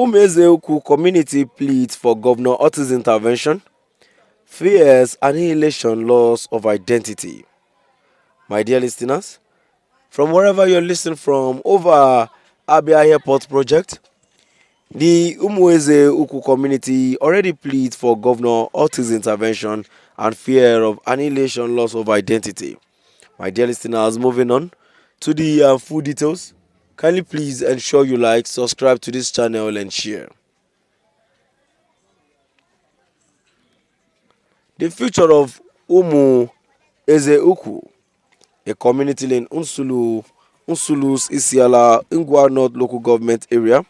Umuezeukwu community pleads for Governor Otti's intervention, fears annihilation loss of identity. My dear listeners, from wherever you're listening from over Abia Airport project, the Umuezeukwu community already pleads for Governor Otti's intervention and fear of annihilation loss of identity. My dear listeners, moving on to the full details. Kindly please ensure you like, subscribe to this channel and share. The future of Umuezeukwu, a community in Unsulu's Isiala Ngwa North local government area,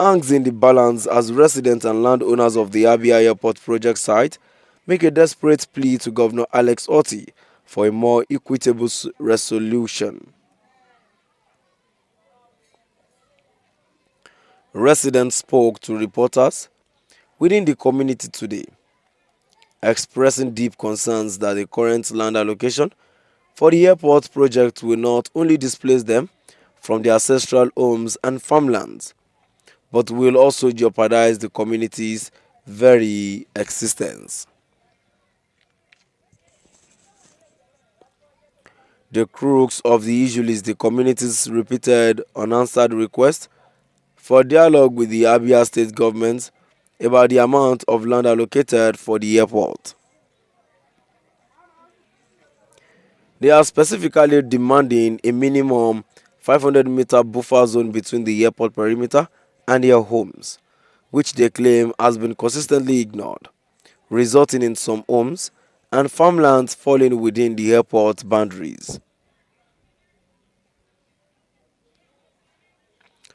hangs in the balance as residents and landowners of the Abia Airport project site make a desperate plea to Governor Alex Otti for a more equitable resolution. Residents spoke to reporters within the community today, expressing deep concerns that the current land allocation for the airport project will not only displace them from their ancestral homes and farmlands, but will also jeopardize the community's very existence. The crux of the issue is the community's repeated unanswered request for dialogue with the Abia state government about the amount of land allocated for the airport. They are specifically demanding a minimum 500-meter buffer zone between the airport perimeter and their homes, which they claim has been consistently ignored, resulting in some homes and farmlands falling within the airport boundaries.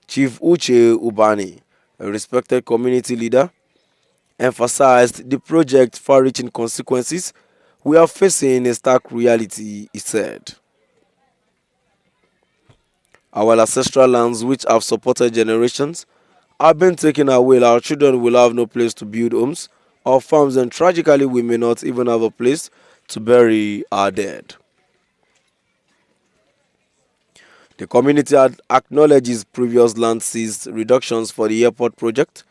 Chief Uche Ubani, a respected community leader, emphasized the project's far-reaching consequences we are facing a stark reality, he said. Our ancestral lands, which have supported generations, are being taken away. Our children will have no place to build homes or farms, and tragically, we may not even have a place to bury our dead. The community acknowledges previous land seized reductions for the airport project,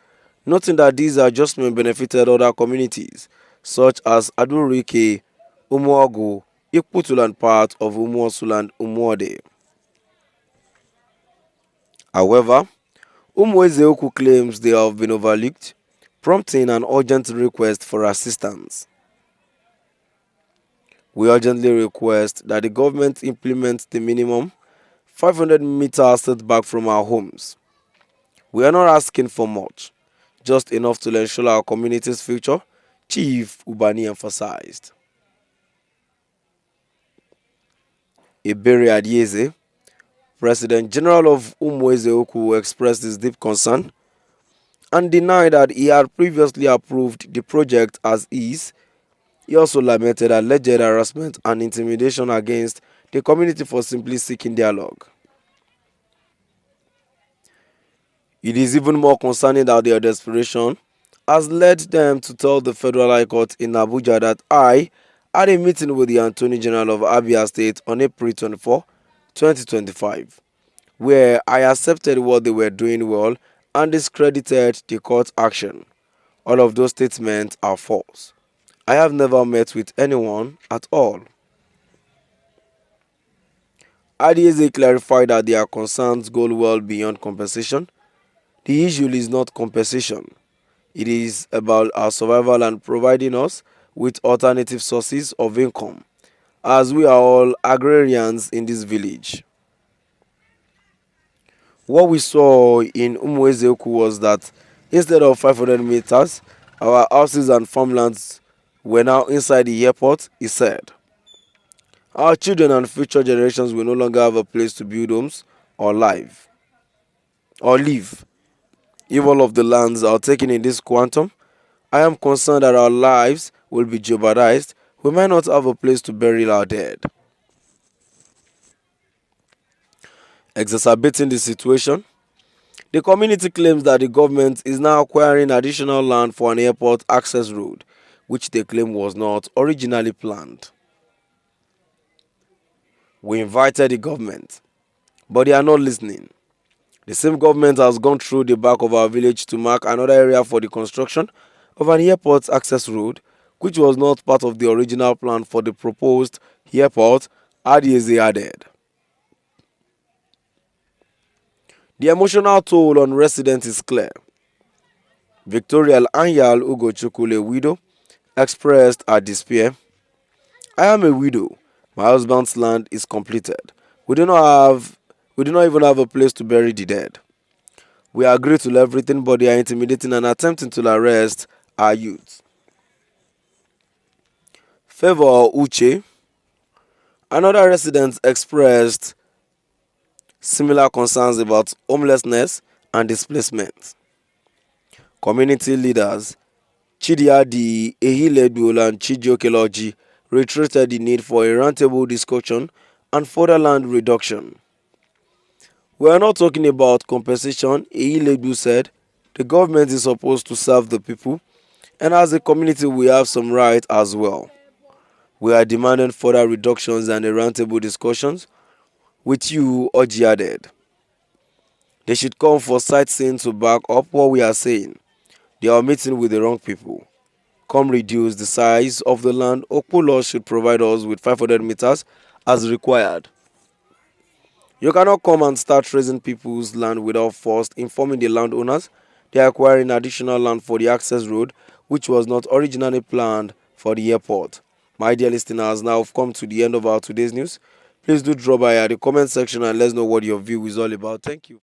noting that these adjustments benefited other communities, such as Adurike, Umuogu, Ikputul and part of Umuosu and Umuode. However, Umuezeukwu claims they have been overlooked, prompting an urgent request for assistance. We urgently request that the government implement the minimum 500 meters setback from our homes. We are not asking for much, just enough to ensure our community's future, Chief Ubani emphasized. Ebere Adieze, President General of Umuezeukwu, expressed his deep concern and denied that he had previously approved the project as is. He also lamented alleged harassment and intimidation against the community for simply seeking dialogue. It is even more concerning that their desperation has led them to tell the Federal High Court in Abuja that I had a meeting with the Attorney General of Abia State on April 24, 2025, where I accepted what they were doing well and discredited the court action. All of those statements are false. I have never met with anyone at all. IDSA clarified that their concerns go well beyond compensation. The issue is not compensation. It is about our survival and providing us with alternative sources of income, as we are all agrarians in this village. What we saw in Umuezeukwu was that instead of 500 meters, our houses and farmlands were now inside the airport, he said. Our children and future generations will no longer have a place to build homes or live. If all of the lands are taken in this quantum, I am concerned that our lives will be jeopardized. We might not have a place to bury our dead. Exacerbating the situation, the community claims that the government is now acquiring additional land for an airport access road, which they claim was not originally planned. We invited the government, but they are not listening. The same government has gone through the back of our village to mark another area for the construction of an airport access road, which was not part of the original plan for the proposed airport, Adieze added. The emotional toll on residents is clear. Victoria Anyal Ugochukwu, a widow, expressed her despair. I am a widow. My husband's land is completed. We do not even have a place to bury the dead. We agree to everything, but they are intimidating and attempting to arrest our youth. Favor Uche, another resident, expressed similar concerns about homelessness and displacement. Community leaders Chidiadi Ehiledul and Chijiokeloji reiterated the need for a roundtable discussion and further land reduction. We are not talking about compensation, Ehiledul said. The government is supposed to serve the people, and as a community we have some rights as well. We are demanding further reductions and a roundtable discussions with you, Otti added. They should come for sightseeing to back up what we are saying. They are meeting with the wrong people. Come reduce the size of the land. Okpulo should provide us with 500 meters as required. You cannot come and start raising people's land without first informing the landowners they are acquiring additional land for the access road, which was not originally planned for the airport. My dear listeners, now we've come to the end of our today's news. Please do drop by at the comment section and let us know what your view is all about. Thank you.